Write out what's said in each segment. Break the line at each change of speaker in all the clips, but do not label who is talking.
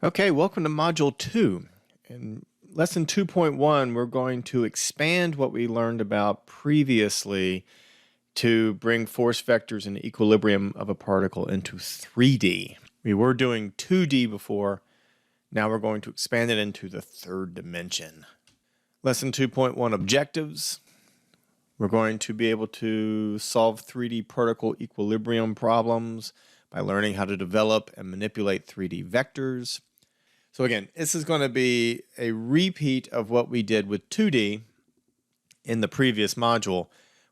Okay, welcome to Module 2. In Lesson 2.1, we're going to expand what we learned about previously to bring force vectors and equilibrium of a particle into 3D. We were doing 2D before. Now we're going to expand it into the third dimension. Lesson 2.1 objectives. We're going to be able to solve 3D particle equilibrium problems by learning how to develop and manipulate 3D vectors. So again, this is going to be a repeat of what we did with 2D in the previous module.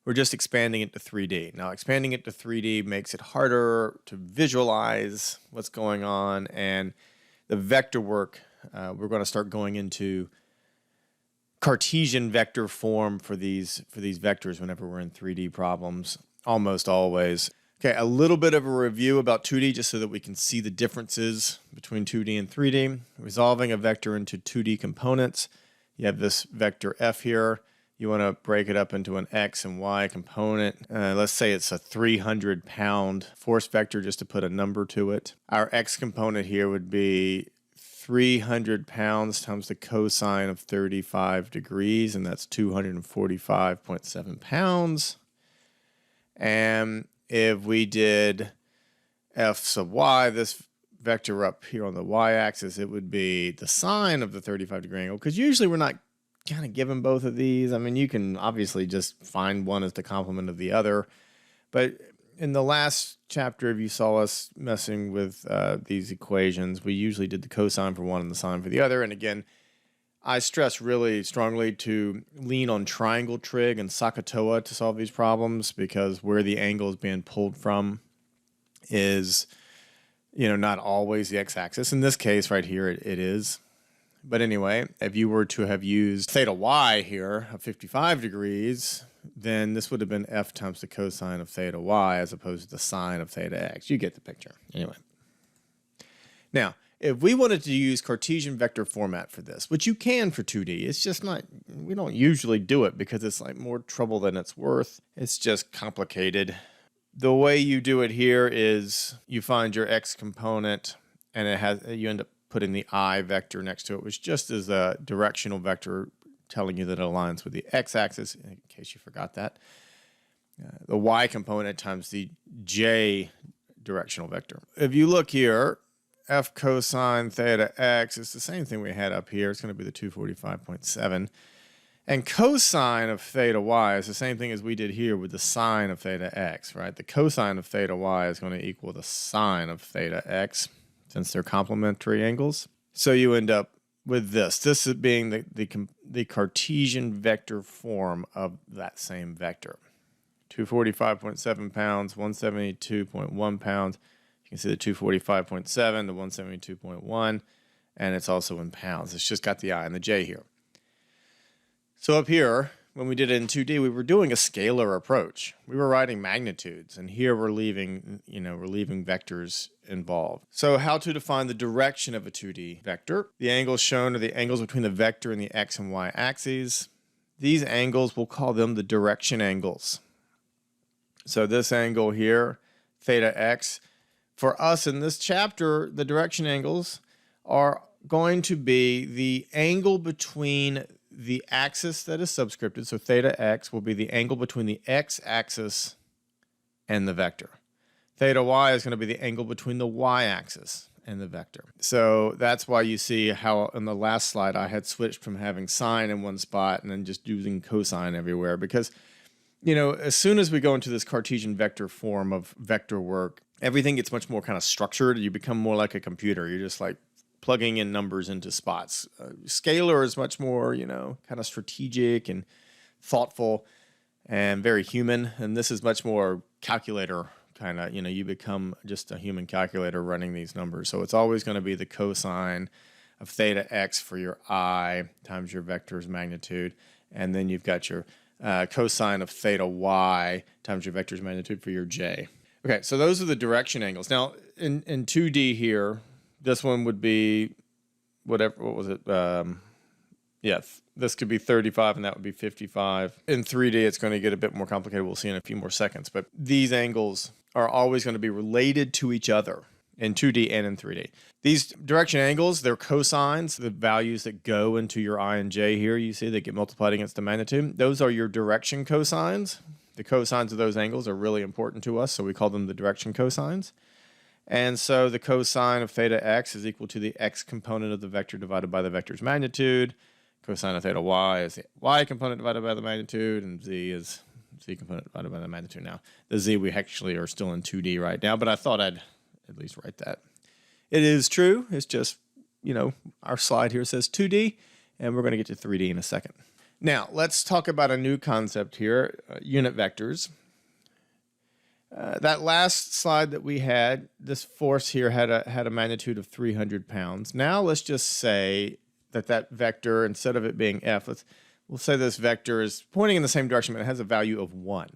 We're just expanding it to 3D. Now, expanding it to 3D makes it harder to visualize what's going on, and the vector work, we're going to start going into Cartesian vector form for these vectors whenever we're in 3D problems, almost always. Okay, a little bit of a review about 2D just so that we can see the differences between 2D and 3D. Resolving a vector into 2D components. You have this vector f here. You want to break it up into an x and y component. Let's say it's a 300-pound force vector just to put a number to it. Our x component here would be 300 pounds times the cosine of 35 degrees, and that's 245.7 pounds. And if we did f sub y, this vector up here on the y-axis, it would be the sine of the 35-degree angle, because usually we're not kind of given both of these. I mean, you can obviously just find one as the complement of the other, but in the last chapter, if you saw us messing with these equations, we usually did the cosine for one and the sine for the other. And again, I stress really strongly to lean on triangle trig and SOHCAHTOA to solve these problems, because where the angle is being pulled from is, not always the x-axis. In this case right here, it is. But anyway, if you were to have used theta y here of 55 degrees, then this would have been f times the cosine of theta y as opposed to the sine of theta x. You get the picture. Anyway. Now, if we wanted to use Cartesian vector format for this, which you can for 2D, it's just not, we don't usually do it because it's like more trouble than it's worth. It's just complicated. The way you do it here is you find your x component and you end up putting the I vector next to it, which just is a directional vector telling you that it aligns with the x-axis, in case you forgot that. The y component times the j directional vector. If you look here, f cosine theta x is the same thing we had up here. It's going to be the 245.7. And cosine of theta y is the same thing as we did here with the sine of theta x, right? The cosine of theta y is going to equal the sine of theta x, since they're complementary angles. So you end up with this. This is being the Cartesian vector form of that same vector. 245.7 pounds, 172.1 pounds. You can see the 245.7 to 172.1, and it's also in pounds. It's just got the I and the J here. So up here, when we did it in 2D, we were doing a scalar approach. We were writing magnitudes, and here we're leaving vectors involved. So how to define the direction of a 2D vector? The angles shown are the angles between the vector and the x and y axes. These angles, we'll call them the direction angles. So this angle here, theta x, for us in this chapter, the direction angles are going to be the angle between the axis that is subscripted, so theta x will be the angle between the x-axis and the vector. Theta y is going to be the angle between the y-axis and the vector. So that's why you see how in the last slide I had switched from having sine in one spot and then just using cosine everywhere, because as soon as we go into this Cartesian vector form of vector work, everything gets much more kind of structured. You become more like a computer. You're just like plugging in numbers into spots. Scalar is much more, kind of strategic and thoughtful and very human. And this is much more calculator kind of, you become just a human calculator running these numbers. So it's always going to be the cosine of theta x for your I times your vector's magnitude. And then you've got your cosine of theta y times your vector's magnitude for your j. Okay, so those are the direction angles. Now, in 2D here, this one would be what was it? This could be 35 and that would be 55. In 3D, it's going to get a bit more complicated. We'll see in a few more seconds. But these angles are always going to be related to each other. in 2D and in 3D. These direction angles, they're cosines, the values that go into your I and j here, you see they get multiplied against the magnitude. Those are your direction cosines. The cosines of those angles are really important to us, so we call them the direction cosines. And so the cosine of theta x is equal to the x component of the vector divided by the vector's magnitude. Cosine of theta y is the y component divided by the magnitude, and z is z component divided by the magnitude. Now, the z we actually are still in 2D right now, but I thought I'd at least write that. It is true. It's just, our slide here says 2D, and we're going to get to 3D in a second. Now, let's talk about a new concept here, unit vectors. That last slide that we had, this force here had a magnitude of 300 pounds. Now let's just say that vector, instead of it being f, we'll say this vector is pointing in the same direction, but it has a value of 1.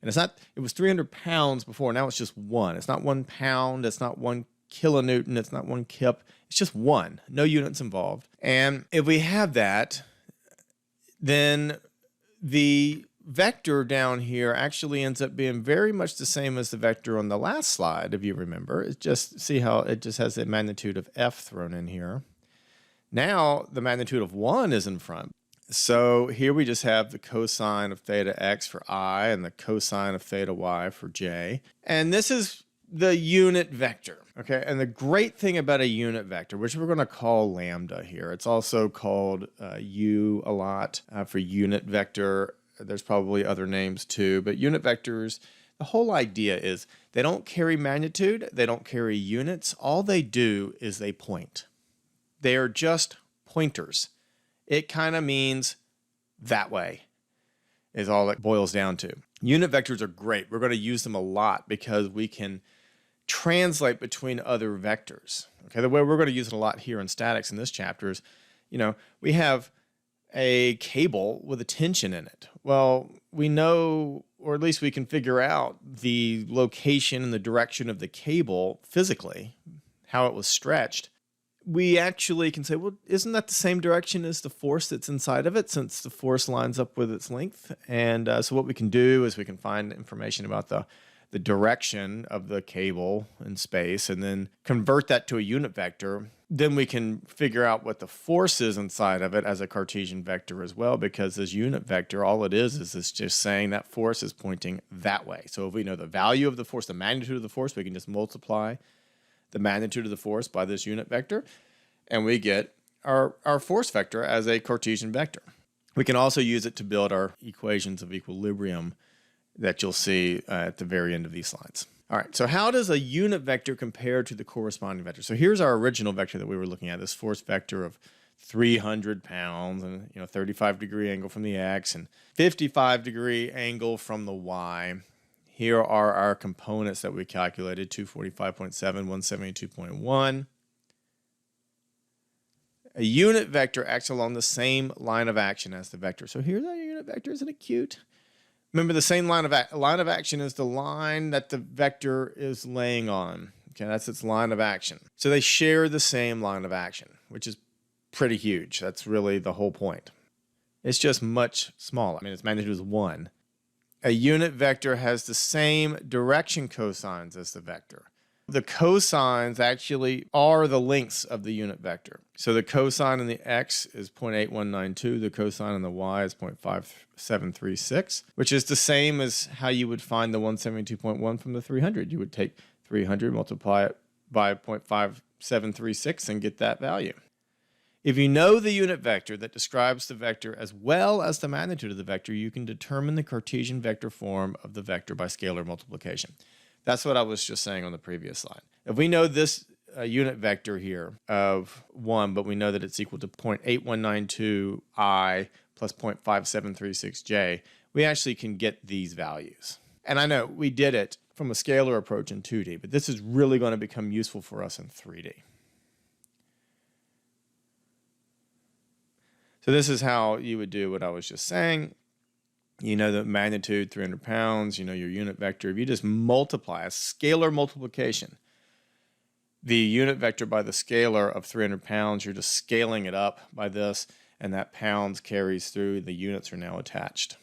And it was 300 pounds before, now it's just 1. It's not 1 pound, it's not 1 kilonewton, it's not 1 kip, it's just 1. No units involved. And if we have that, then the vector down here actually ends up being very much the same as the vector on the last slide, if you remember. It's just, see how it just has the magnitude of f thrown in here. Now the magnitude of 1 is in front. So here we just have the cosine of theta x for I and the cosine of theta y for j. And this is the unit vector, okay? And the great thing about a unit vector, which we're going to call lambda here, it's also called u a lot for unit vector. There's probably other names too, but unit vectors, the whole idea is they don't carry magnitude, they don't carry units. All they do is they point. They are just pointers. It kind of means that way is all it boils down to. Unit vectors are great. We're going to use them a lot because we can translate between other vectors. Okay, the way we're going to use it a lot here in statics in this chapter is, we have a cable with a tension in it. Well, we know, or at least we can figure out the location and the direction of the cable physically, how it was stretched. We actually can say, well, isn't that the same direction as the force that's inside of it, since the force lines up with its length? And so what we can do is we can find information about the direction of the cable in space and then convert that to a unit vector. Then we can figure out what the force is inside of it as a Cartesian vector as well, because this unit vector, all it is it's just saying that force is pointing that way. So if we know the value of the force, the magnitude of the force, we can just multiply the magnitude of the force by this unit vector, and we get our force vector as a Cartesian vector. We can also use it to build our equations of equilibrium that you'll see at the very end of these slides. All right, so how does a unit vector compare to the corresponding vector? So here's our original vector that we were looking at, this force vector of 300 pounds and 35-degree angle from the x and 55-degree angle from the y. Here are our components that we calculated, 245.7, 172.1. A unit vector acts along the same line of action as the vector. So here's our unit vector. Isn't it cute? Remember, the same line of action is the line that the vector is laying on. Okay, that's its line of action. So they share the same line of action, which is pretty huge. That's really the whole point. It's just much smaller. I mean, its magnitude is 1. A unit vector has the same direction cosines as the vector. The cosines actually are the lengths of the unit vector. So the cosine in the x is 0.8192. The cosine in the y is 0.5736, which is the same as how you would find the 172.1 from the 300. You would take 300, multiply it by 0.5736, and get that value. If you know the unit vector that describes the vector as well as the magnitude of the vector, you can determine the Cartesian vector form of the vector by scalar multiplication. That's what I was just saying on the previous slide. If we know this unit vector here of 1, but we know that it's equal to 0.8192 I plus 0.5736 j, we actually can get these values. And I know we did it from a scalar approach in 2D, but this is really going to become useful for us in 3D. So this is how you would do what I was just saying. You know the magnitude, 300 pounds, you know your unit vector. If you just multiply, a scalar multiplication, the unit vector by the scalar of 300 pounds, you're just scaling it up by this, and that pounds carries through, the units are now attached.